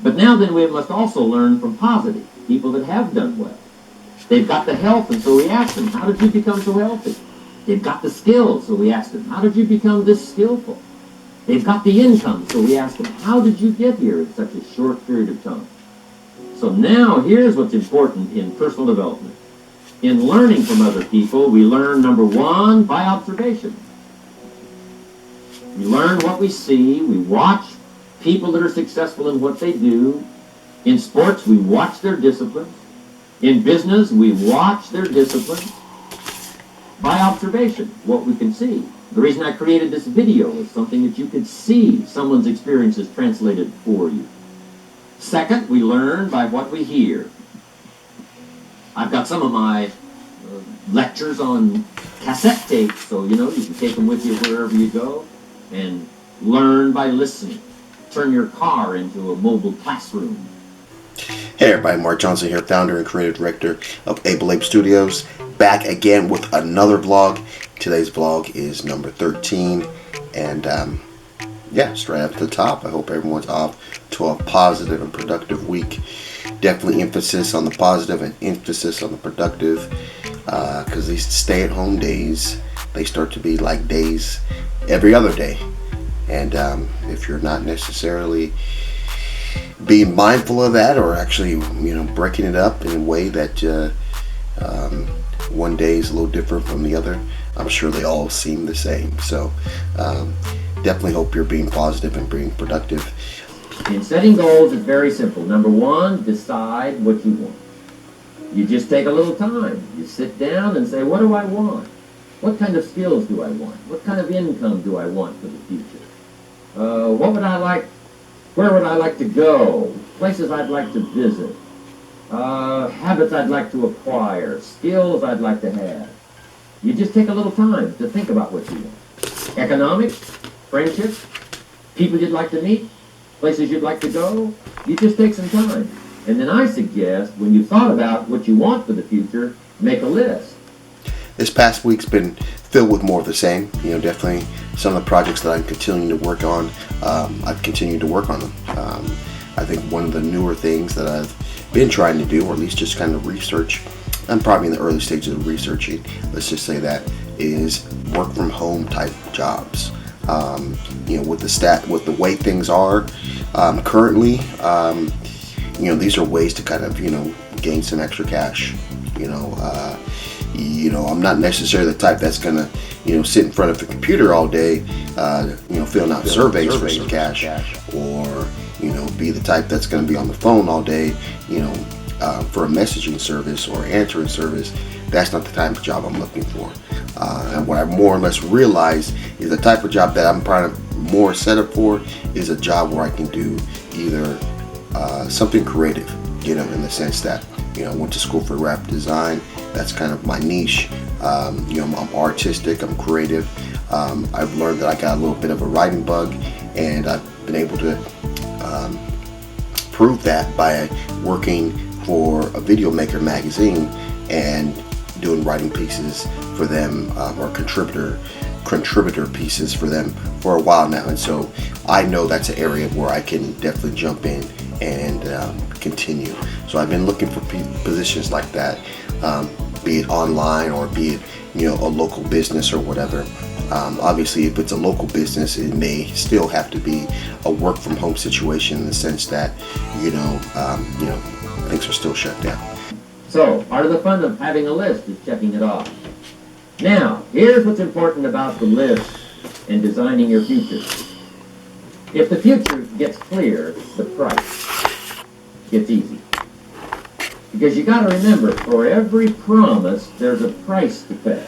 But now then we must also learn from positive, people that have done well. They've got the health, and so we ask them, how did you become so healthy? They've got the skills, so we ask them, how did you become this skillful? They've got the income, so we ask them, how did you get here in such a short period of time? So now here's what's important in personal development. In learning from other people, we learn, number one, by observation. We learn what we see. We watch people that are successful in what they do. In sports, we watch their disciplines. In business, we watch their disciplines by observation, what we can see. The reason I created this video is something that you could see someone's experiences translated for you. Second, we learn by what we hear. I've got some of my lectures on cassette tapes, so you can take them with you wherever you go and learn by listening. Turn your car into a mobile classroom. Hey everybody, Mark Johnson here, founder and creative director of Able Ape Studios, back again with another vlog. Today's vlog is number 13, and straight up to the top, I hope everyone's off to a positive and productive week. Definitely emphasis on the positive and emphasis on the productive, because these stay-at-home days, they start to be like days every other day. And if you're not necessarily being mindful of that, or actually breaking it up in a way that one day is a little different from the other, I'm sure they all seem the same. So definitely hope you're being positive and being productive. In setting goals, it's very simple. Number one, decide what you want. You just take a little time. You sit down and say, what do I want? What kind of skills do I want? What kind of income do I want for the future? What would I like? Where would I like to go? Places I'd like to visit. Habits I'd like to acquire. Skills I'd like to have. You just take a little time to think about what you want. Economics, friendships, people you'd like to meet, places you'd like to go. You just take some time. And then I suggest, when you've thought about what you want for the future, make a list. This past week's been filled with more of the same. Definitely some of the projects that I'm continuing to work on, I've continued to work on them. I think one of the newer things that I've been trying to do, or at least just kind of research, I'm probably in the early stages of researching, let's just say that, is work from home type jobs. With the way things are currently, these are ways to kind of gain some extra cash. I'm not necessarily the type that's gonna sit in front of the computer all day, filling out surveys for some cash, or be the type that's gonna be on the phone all day, for a messaging service or answering service. That's not the type of job I'm looking for. And what I more or less realized is the type of job that I'm probably more set up for is a job where I can do either something creative, in the sense that I went to school for graphic design. That's kind of my niche. I'm artistic, I'm creative. I've learned that I got a little bit of a writing bug, and I've been able to prove that by working for a Video Maker magazine and doing writing pieces for them, or contributor pieces for them for a while now. And so I know that's an area where I can definitely jump in and continue. So I've been looking for positions like that, be it online or be it a local business or whatever. Obviously, if it's a local business, it may still have to be a work from home situation in the sense that things are still shut down. So part of the fun of having a list is checking it off. Now, here's what's important about the list and designing your future. If the future gets clear, the price gets easy. Because you got to remember, for every promise, there's a price to pay.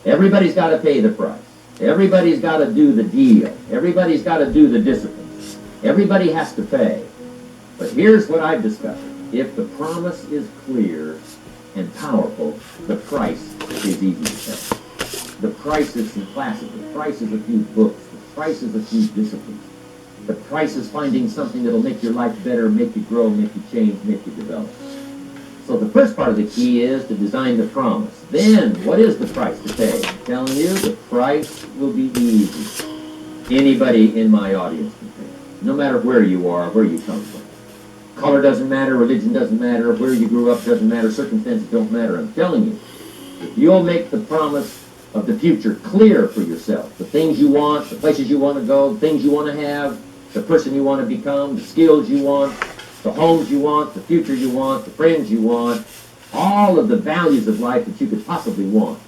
Everybody's got to pay the price. Everybody's got to do the deal. Everybody's got to do the discipline. Everybody has to pay. But here's what I've discovered. If the promise is clear and powerful, the price is easy to pay. The price is some classes. The price is a few books. The price is a few disciplines. The price is finding something that'll make your life better, make you grow, make you change, make you develop. So the first part of the key is to design the promise. Then, what is the price to pay? I'm telling you, the price will be easy. Anybody in my audience can pay. no matter where you are, where you come from. Color doesn't matter, religion doesn't matter, where you grew up doesn't matter, circumstances don't matter. I'm telling you, if you'll make the promise of the future clear for yourself, the things you want, the places you want to go, the things you want to have, the person you want to become, the skills you want, the homes you want, the future you want, the friends you want, all of the values of life that you could possibly want.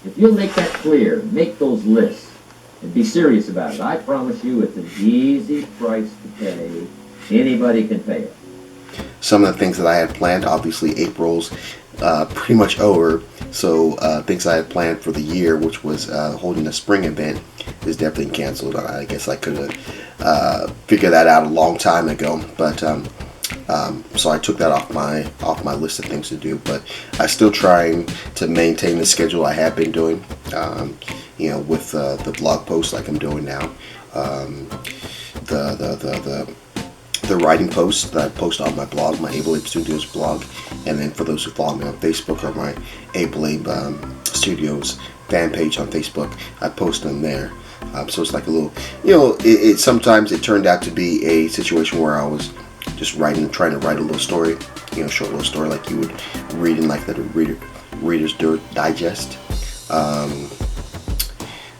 If you'll make that clear, make those lists, and be serious about it, I promise you it's an easy price to pay. Anybody can pay it. Some of the things that I had planned, obviously April's pretty much over, so things I had planned for the year, which was holding a spring event, is definitely canceled. I guess I could have figured that out a long time ago, but so I took that off my list of things to do. But I'm still trying to maintain the schedule I have been doing, with the blog posts like I'm doing now, the writing posts that I post on my blog, my Able Abe Studios blog, and then for those who follow me on Facebook or my Able Abe Studios fan page on Facebook, I post them there. So it's like a little, sometimes it turned out to be a situation where I was just trying to write a little story, short little story like you would read in like the Reader's Digest.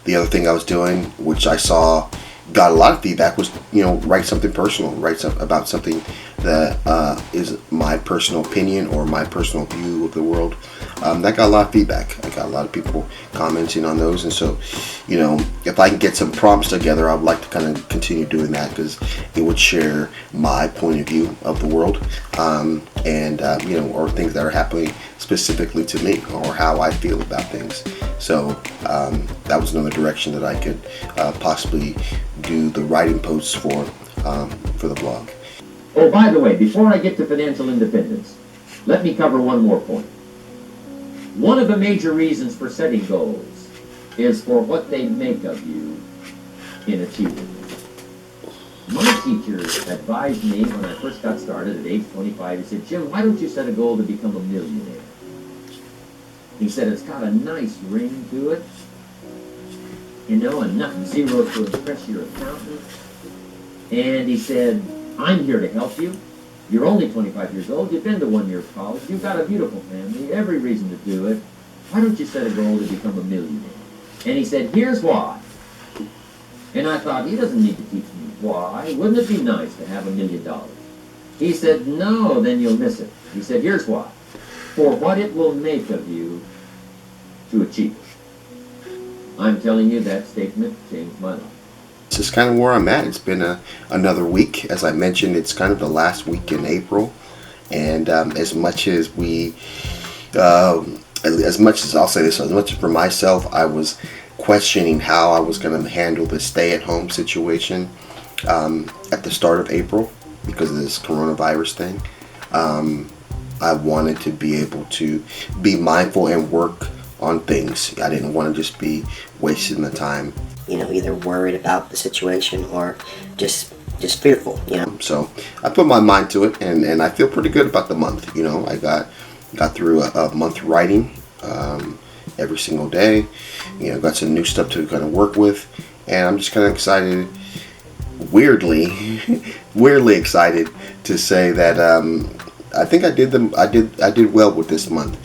The other thing I was doing, which I saw got a lot of feedback, was write something personal, about something that is my personal opinion or my personal view of the world. That got a lot of feedback. I got a lot of people commenting on those, and so if I can get some prompts together, I would like to kind of continue doing that, because it would share my point of view of the world, or things that are happening specifically to me, or how I feel about things. So that was another direction that I could possibly do the writing posts for the blog. Oh, by the way, before I get to financial independence, let me cover one more point. One of the major reasons for setting goals is for what they make of you in achieving them. My teacher advised me when I first got started at age 25, he said, "Jim, why don't you set a goal to become a millionaire?" He said, "It's got a nice ring to it, enough zeros to impress your accountant." And he said, "I'm here to help you. You're only 25 years old. You've been to 1 year of college. You've got a beautiful family, every reason to do it. Why don't you set a goal to become a millionaire?" And he said, "Here's why." And I thought, he doesn't need to teach me why. Wouldn't it be nice to have $1 million? He said, "No, then you'll miss it." He said, "Here's why. For what it will make of you to achieve it." I'm telling you, that statement changed my life. This is kind of where I'm at. It's been another week. As I mentioned, it's kind of the last week in April, and as much as I'll say this, as much as for myself, I was questioning how I was going to handle the stay-at-home situation at the start of April because of this coronavirus thing. I wanted to be able to be mindful and work on things. I didn't want to just be wasting the time, either worried about the situation or just fearful, So I put my mind to it, and I feel pretty good about the month. I got through a month writing every single day. Got some new stuff to kind of work with, and I'm just kind of excited, weirdly excited to say that I think I did well with this month.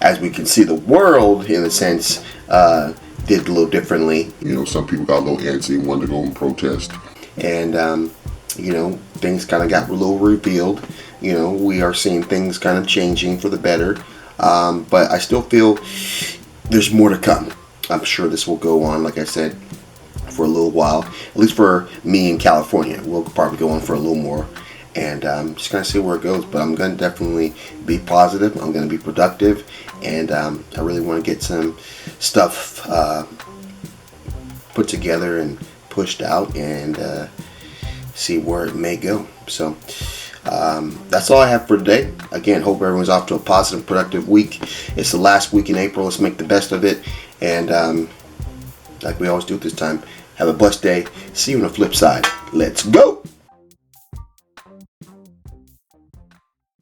As we can see, the world, in a sense, did a little differently. Some people got a little antsy and wanted to go and protest. And, things kind of got a little revealed. We are seeing things kind of changing for the better. But I still feel there's more to come. I'm sure this will go on, like I said, for a little while. At least for me in California. We'll probably go on for a little more. And just kind of see where it goes. But I'm going to definitely be positive. I'm going to be productive. And I really want to get some stuff put together and pushed out and see where it may go. So that's all I have for today. Again, hope everyone's off to a positive, productive week. It's the last week in April. Let's make the best of it. And like we always do at this time, have a blessed day. See you on the flip side. Let's go.